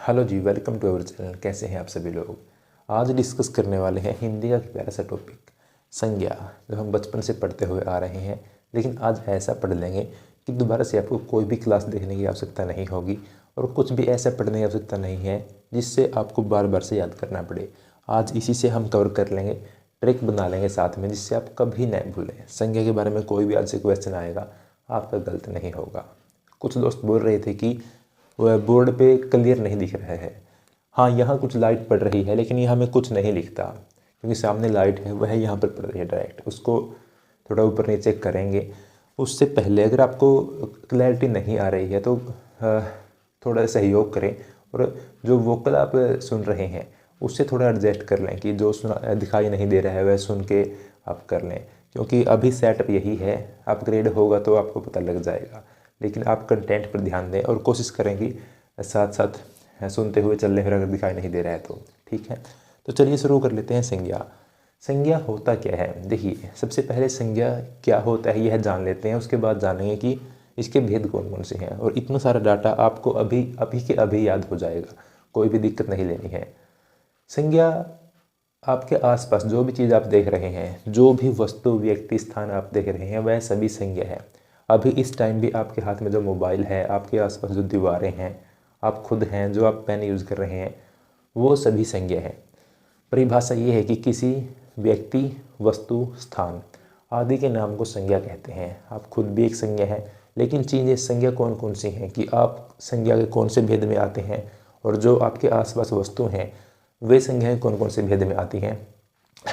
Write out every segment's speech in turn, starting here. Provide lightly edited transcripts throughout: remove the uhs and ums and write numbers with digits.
Hello ji, welcome to our channel. कैसे हैं आप सभी लोग। आज डिस्कस करने वाले हैं हिंदी का प्यारा सा टॉपिक, संज्ञा, जो हम बचपन से पढ़ते हुए आ रहे हैं। लेकिन आज ऐसा पढ़ लेंगे कि दोबारा से आपको कोई भी क्लास देखने की आवश्यकता नहीं होगी और कुछ भी ऐसा पढ़ने की आवश्यकता नहीं है जिससे आपको बार बार से याद करना पड़े। आज इसी से हम कवर कर लेंगे, ट्रिक बना लेंगे साथ में, जिससे आप कभी नहीं भूलें। संज्ञा के बारे में कोई भी आज से क्वेश्चन आएगा आपका गलत नहीं होगा। कुछ दोस्त बोल रहे थे कि वह बोर्ड पे क्लियर नहीं दिख रहा है। हाँ, यहाँ कुछ लाइट पड़ रही है लेकिन यहाँ में कुछ नहीं लिखता, क्योंकि सामने लाइट है वह यहाँ पर पड़ रही है डायरेक्ट। उसको थोड़ा ऊपर नीचे करेंगे। उससे पहले अगर आपको क्लैरिटी नहीं आ रही है तो थोड़ा सहयोग करें और जो वोकल आप सुन रहे हैं उससे थोड़ा एडजस्ट कर लें कि जो सुना दिखाई नहीं दे रहा है वह सुन के आप कर लें, क्योंकि अभी सेटअप यही है। अपग्रेड होगा तो आपको पता लग जाएगा। लेकिन आप कंटेंट पर ध्यान दें और कोशिश करें कि साथ साथ सुनते हुए चल रहे, फिर अगर दिखाई नहीं दे रहा है तो ठीक है। तो चलिए शुरू कर लेते हैं। संज्ञा, संज्ञा होता क्या है। देखिए, सबसे पहले संज्ञा क्या होता है यह जान लेते हैं, उसके बाद जानेंगे कि इसके भेद कौन कौन से हैं। और इतना सारा डाटा आपको अभी अभी के अभी याद हो जाएगा, कोई भी दिक्कत नहीं लेनी है। संज्ञा आपके आसपास जो भी चीज़ आप देख रहे हैं, जो भी वस्तु, व्यक्ति, स्थान आप देख रहे हैं, वह सभी संज्ञा है। अभी इस टाइम भी आपके हाथ में जो मोबाइल है, आपके आसपास जो दीवारें हैं, आप खुद हैं, जो आप पेन यूज़ कर रहे हैं, वो सभी संज्ञा है। परिभाषा ये है कि किसी व्यक्ति, वस्तु, स्थान आदि के नाम को संज्ञा कहते हैं। आप खुद भी एक संज्ञा है। लेकिन चीज़ें संज्ञा कौन कौन सी हैं कि आप संज्ञा के कौन से भेद में आते हैं, और जो आपके आसपास वस्तु हैं वे संज्ञाएँ कौन कौन से भेद में आती हैं,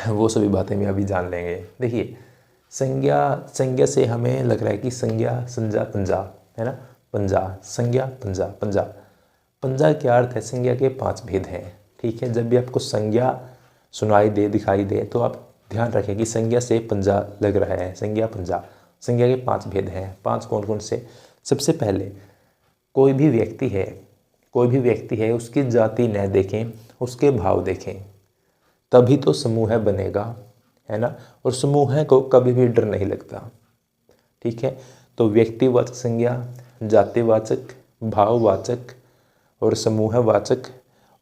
वो सभी बातें भी अभी जान लेंगे। देखिए, संज्ञा से हमें लग रहा है कि संज्ञा, संज्ञा, पंजा, है ना। पंजा, संज्ञा, पंजा, पंजा। पंजा क्या अर्थ है। संज्ञा के 5 भेद हैं। ठीक है, जब भी आपको संज्ञा सुनाई दे, दिखाई दे, तो आप ध्यान रखें कि संज्ञा से पंजा लग रहा है। संज्ञा, पंजा। संज्ञा के 5 भेद हैं। 5 कौन कौन से। सबसे पहले, कोई भी व्यक्ति है, कोई भी व्यक्ति है, उसकी जाति न देखें, उसके भाव देखें, तभी तो समूह बनेगा, है ना। और समूह को कभी भी डर नहीं लगता। ठीक है, तो व्यक्तिवाचक संज्ञा, जातिवाचक, भाववाचक और समूहवाचक,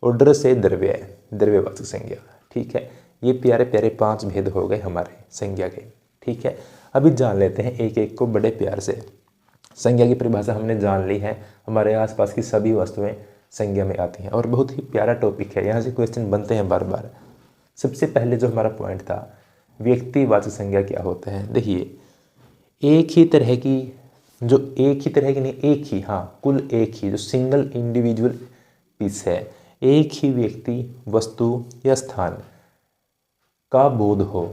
और डर से द्रव्य, द्रव्यवाचक संज्ञा। ठीक है, ये प्यारे प्यारे 5 भेद हो गए हमारे संज्ञा के। ठीक है, अभी जान लेते हैं एक एक को बड़े प्यार से। संज्ञा की परिभाषा हमने जान ली है। हमारे आसपास की सभी वस्तुएं संज्ञा में आती हैं और बहुत ही प्यारा टॉपिक है। यहाँ से क्वेश्चन बनते हैं बार बार। सबसे पहले जो हमारा पॉइंट था, व्यक्तिवाचक संज्ञा क्या होता है। देखिए, एक ही तरह की, जो एक ही तरह की नहीं, एक ही, हाँ, कुल एक ही, जो सिंगल इंडिविजुअल पीस है, एक ही व्यक्ति, वस्तु या स्थान का बोध हो,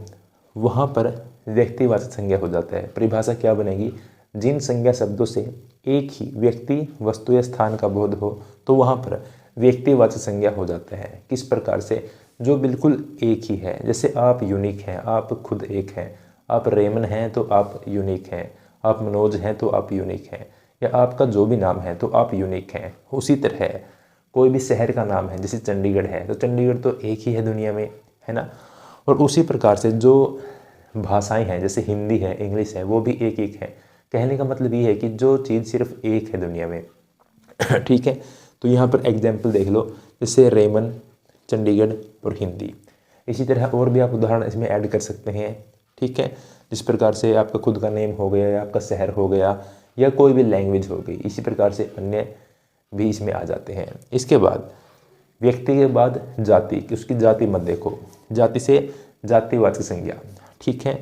वहाँ पर व्यक्तिवाचक संज्ञा हो जाता है। परिभाषा क्या बनेगी, जिन संज्ञा शब्दों से एक ही व्यक्ति, वस्तु या स्थान का बोध हो तो वहाँ पर व्यक्तिवाचक संज्ञा हो जाता है। किस प्रकार से, जो बिल्कुल एक ही है। जैसे आप यूनिक हैं, आप खुद एक हैं। आप रेमन हैं तो आप यूनिक हैं। आप मनोज हैं तो आप यूनिक हैं। या आपका जो भी नाम है तो आप यूनिक हैं। उसी तरह कोई भी शहर का नाम है, जैसे चंडीगढ़ है तो चंडीगढ़ तो एक ही है दुनिया में, है ना। और उसी प्रकार से जो भाषाएं हैं, जैसे हिंदी है, इंग्लिश है, वो भी एक एक है। कहने का मतलब ये है कि जो चीज़ सिर्फ एक है दुनिया में। ठीक है, तो यहाँ पर एग्जाम्पल देख लो, जैसे रेमन, चंडीगढ़ और हिंदी। इसी तरह और भी आप उदाहरण इसमें ऐड कर सकते हैं। ठीक है, जिस प्रकार से आपका खुद का नेम हो गया, या आपका शहर हो गया, या कोई भी लैंग्वेज हो गई, इसी प्रकार से अन्य भी इसमें आ जाते हैं। इसके बाद व्यक्ति के बाद जाति, कि उसकी जाति मत देखो, जाति से जातिवाचक संज्ञा। ठीक है,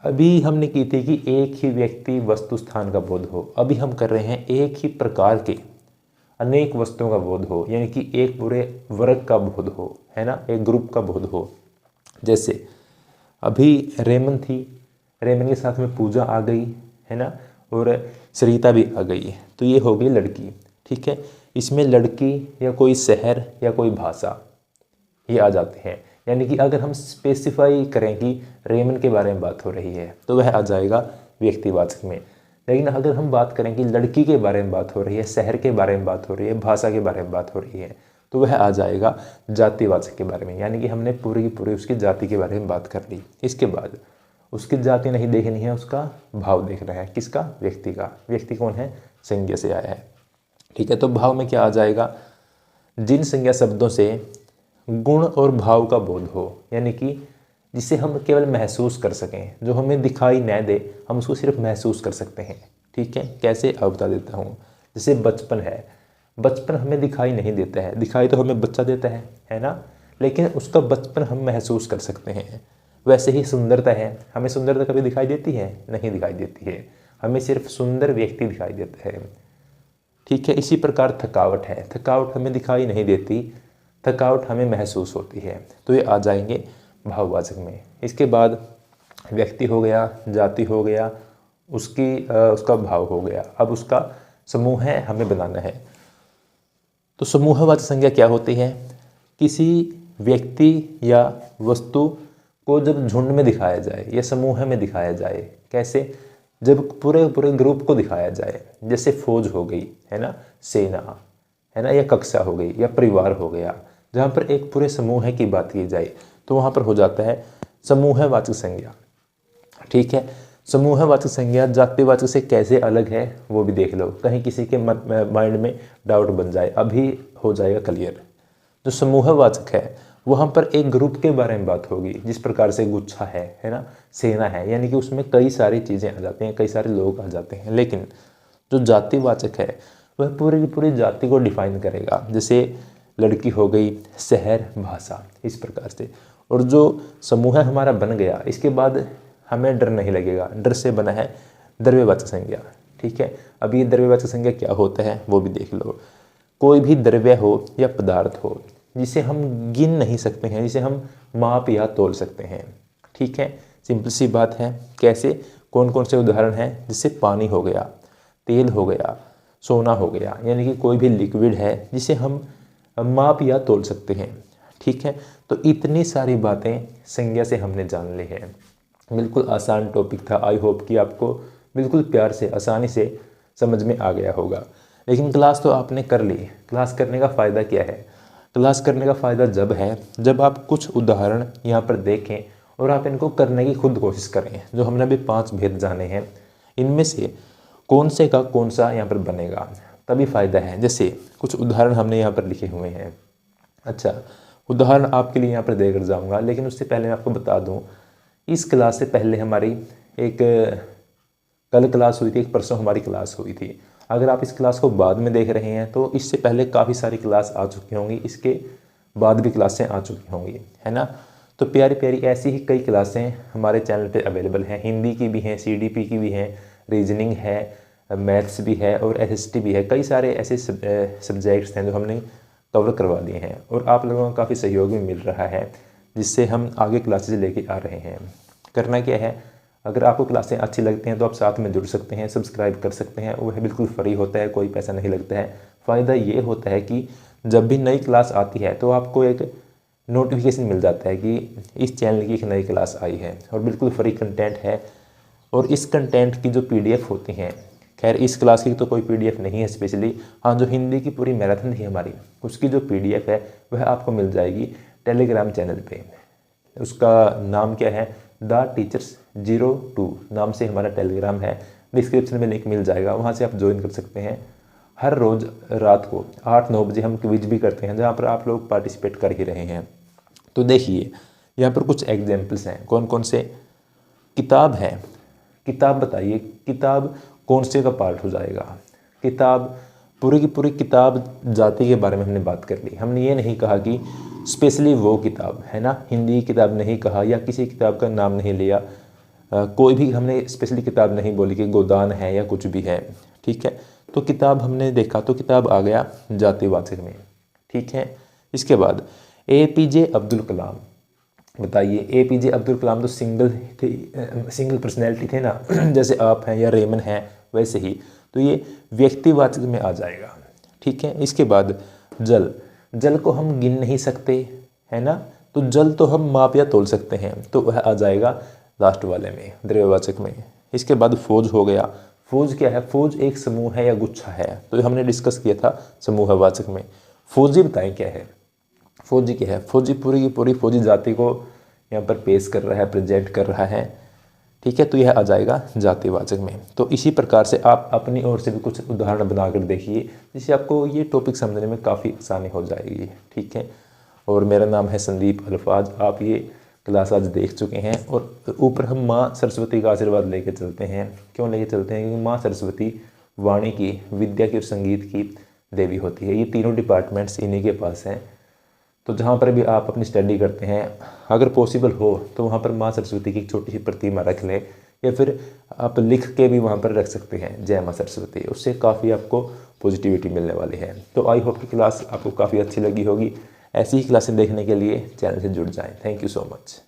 अभी हमने की थी कि एक ही व्यक्ति, वस्तु, स्थान का बोध हो। अभी हम कर रहे हैं एक ही प्रकार के अनेक वस्तुओं का बोध हो, यानी कि एक पूरे वर्ग का बोध हो, है ना, एक ग्रुप का बोध हो। जैसे अभी रेमन थी, रेमन के साथ में पूजा आ गई, है ना, और सरिता भी आ गई, तो ये हो गई लड़की। ठीक है, इसमें लड़की या कोई शहर या कोई भाषा ये आ जाते हैं। यानी कि अगर हम स्पेसिफाई करें कि रेमन के बारे में बात हो रही है तो वह आ जाएगा व्यक्तिवाचक में। लेकिन अगर हम बात करें कि लड़की के बारे में बात हो रही है, शहर के बारे में बात हो रही है, भाषा के बारे में बात हो रही है, तो वह आ जाएगा जातिवाचक के बारे में। यानी कि हमने पूरी की पूरी उसकी जाति के बारे में बात कर ली। इसके बाद उसकी जाति नहीं देखनी है, उसका भाव देखना है। किसका, व्यक्ति का। व्यक्ति कौन है, संज्ञा से आया है। ठीक है, तो भाव में क्या आ जाएगा, जिन संज्ञा शब्दों से गुण और भाव का बोध हो, यानी कि जिसे हम केवल महसूस कर सकें, जो हमें दिखाई न दे, हम उसको सिर्फ महसूस कर सकते हैं। ठीक है, कैसे अब बता देता हूँ। जैसे बचपन है, बचपन हमें दिखाई नहीं देता है, दिखाई तो हमें बच्चा देता है ना, लेकिन उसका बचपन हम महसूस कर सकते हैं। वैसे ही सुंदरता है, हमें सुंदरता कभी दिखाई देती है? नहीं दिखाई देती है, हमें सिर्फ सुंदर व्यक्ति दिखाई देता है। ठीक है, इसी प्रकार थकावट है, थकावट हमें दिखाई नहीं देती, थकावट हमें महसूस होती है। तो ये आ जाएंगे भाववाचक में। इसके बाद व्यक्ति हो गया, जाति हो गया, उसका भाव हो गया। अब उसका समूह है, हमें बनाना है। तो समूहवाचक संज्ञा क्या होती है? किसी व्यक्ति या वस्तु को जब झुंड में दिखाया जाए या समूह में दिखाया जाए। कैसे? जब पूरे पूरे ग्रुप को दिखाया जाए, जैसे फौज हो गई है ना, सेना है ना, या कक्षा हो गई, या परिवार हो गया, जहाँ पर एक पूरे समूह की बात की जाए तो वहाँ पर हो जाता है समूहवाचक संज्ञा। ठीक है, समूहवाचक संज्ञा जातिवाचक से कैसे अलग है वो भी देख लो, कहीं किसी के माइंड में डाउट बन जाए, अभी हो जाएगा क्लियर। जो समूहवाचक है वहाँ पर एक ग्रुप के बारे में बात होगी, जिस प्रकार से गुच्छा है ना, सेना है, यानी कि उसमें कई सारी चीज़ें आ जाती हैं, कई सारे लोग आ जाते हैं। लेकिन जो जातिवाचक है वह पूरी की पूरी जाति को डिफाइन करेगा, जैसे लड़की हो गई, शहर, भाषा, इस प्रकार से। और जो समूह हमारा बन गया, इसके बाद हमें डर नहीं लगेगा। डर से बना है द्रव्यवाचक संज्ञा। ठीक है, अब ये द्रव्यवाचक संज्ञा क्या होता है वो भी देख लो। कोई भी द्रव्य हो या पदार्थ हो जिसे हम गिन नहीं सकते हैं, जिसे हम माप या तोल सकते हैं। ठीक है, सिंपल सी बात है। कैसे? कौन कौन से उदाहरण हैं? जैसे पानी हो गया, तेल हो गया, सोना हो गया, यानी कि कोई भी लिक्विड है जिसे हम माप या तोल सकते हैं। ठीक है, तो इतनी सारी बातें संज्ञा से हमने जान ली है। बिल्कुल आसान टॉपिक था। आई होप कि आपको बिल्कुल प्यार से, आसानी से समझ में आ गया होगा। लेकिन क्लास तो आपने कर ली। क्लास करने का फ़ायदा क्या है? क्लास करने का फ़ायदा जब है जब आप कुछ उदाहरण यहाँ पर देखें और आप इनको करने की खुद कोशिश करें। जो हमने अभी 5 भेद जाने हैं, इनमें से कौन से का कौन सा यहाँ पर बनेगा, तभी फ़ायदा है। जैसे कुछ उदाहरण हमने यहाँ पर लिखे हुए हैं। अच्छा, उदाहरण आपके लिए यहाँ पर देकर जाऊँगा, लेकिन उससे पहले मैं आपको बता दूँ, इस क्लास से पहले हमारी एक कल क्लास हुई थी, एक परसों हमारी क्लास हुई थी। अगर आप इस क्लास को बाद में देख रहे हैं तो इससे पहले काफ़ी सारी क्लास आ चुकी होंगी, इसके बाद भी क्लासें आ चुकी होंगी, है ना। तो प्यारी प्यारी ऐसी ही कई क्लासें हमारे चैनल पे अवेलेबल हैं। हिंदी की भी हैं, CDP की भी हैं, रीजनिंग है, मैथ्स भी है और SST भी है। कई सारे ऐसे सब्जेक्ट्स हैं जो हमने कवर करवा दिए हैं और आप लोगों का काफ़ी सहयोग भी मिल रहा है, जिससे हम आगे क्लासेस लेके आ रहे हैं। करना क्या है, अगर आपको क्लासें अच्छी लगती हैं तो आप साथ में जुड़ सकते हैं, सब्सक्राइब कर सकते हैं। वह बिल्कुल फ्री होता है, कोई पैसा नहीं लगता है। फ़ायदा ये होता है कि जब भी नई क्लास आती है तो आपको एक नोटिफिकेशन मिल जाता है कि इस चैनल की एक नई क्लास आई है और बिल्कुल फ्री कंटेंट है। और इस कंटेंट की जो PDF होती हैं, खैर इस क्लास की तो कोई PDF नहीं है स्पेशली, हाँ जो हिंदी की पूरी मैराथन थी हमारी, उसकी जो PDF है वह आपको मिल जाएगी टेलीग्राम चैनल पे। उसका नाम क्या है, द टीचर्स 02 नाम से हमारा टेलीग्राम है। डिस्क्रिप्शन में लिंक मिल जाएगा, वहाँ से आप ज्वाइन कर सकते हैं। हर रोज़ रात को 8-9 बजे हम क्विज भी करते हैं, जहाँ पर आप लोग पार्टिसिपेट कर ही रहे हैं। तो देखिए यहाँ पर कुछ एग्जाम्पल्स हैं। कौन कौन से? किताब है, किताब बताइए, किताब कौन से का पार्ट हो जाएगा? किताब, पूरी की पूरी किताब जाति के बारे में हमने बात कर ली। हमने ये नहीं कहा कि स्पेशली वो किताब, है ना, हिंदी की किताब नहीं कहा या किसी किताब का नाम नहीं लिया। कोई भी हमने स्पेशली किताब नहीं बोली कि गोदान है या कुछ भी है। ठीक है, तो किताब हमने देखा, तो किताब आ गया जातिवाचक में। ठीक है, इसके बाद APJ अब्दुल कलाम। बताइए, APJ अब्दुल कलाम तो सिंगल पर्सनैलिटी थे ना जैसे आप हैं या रेमन हैं वैसे ही, तो ये व्यक्तिवाचक में आ जाएगा। ठीक है, इसके बाद जल, जल को हम गिन नहीं सकते, है ना, तो जल तो हम माप या तोल सकते हैं, तो वह आ जाएगा लास्ट वाले में, द्रव्यवाचक में। इसके बाद फौज हो गया। फौज क्या है? फौज एक समूह है या गुच्छा है, तो हमने डिस्कस किया था समूहवाचक में। फौजी बताएं क्या है? फौजी क्या है? फौजी पूरी की पूरी फौजी जाति को यहाँ पर पेश कर रहा है, प्रेजेंट कर रहा है। ठीक है, तो यह आ जाएगा जातिवाचक में। तो इसी प्रकार से आप अपनी ओर से भी कुछ उदाहरण बनाकर देखिए, जिससे आपको ये टॉपिक समझने में काफ़ी आसानी हो जाएगी। ठीक है, और मेरा नाम है संदीप अल्फाज। आप ये क्लास आज देख चुके हैं, और ऊपर हम माँ सरस्वती का आशीर्वाद लेके चलते हैं। क्यों लेके चलते हैं? क्योंकि माँ सरस्वती वाणी की, विद्या की और संगीत की देवी होती है। ये तीनों डिपार्टमेंट्स इन्हीं के पास हैं। तो जहाँ पर भी आप अपनी स्टडी करते हैं, अगर पॉसिबल हो तो वहाँ पर माँ सरस्वती की एक छोटी सी प्रतिमा रख लें, या फिर आप लिख के भी वहाँ पर रख सकते हैं जय माँ सरस्वती। उससे काफ़ी आपको पॉजिटिविटी मिलने वाली है। तो आई होप कि क्लास आपको काफ़ी अच्छी लगी होगी। ऐसी ही क्लासें देखने के लिए चैनल से जुड़ जाएं। Thank you so much.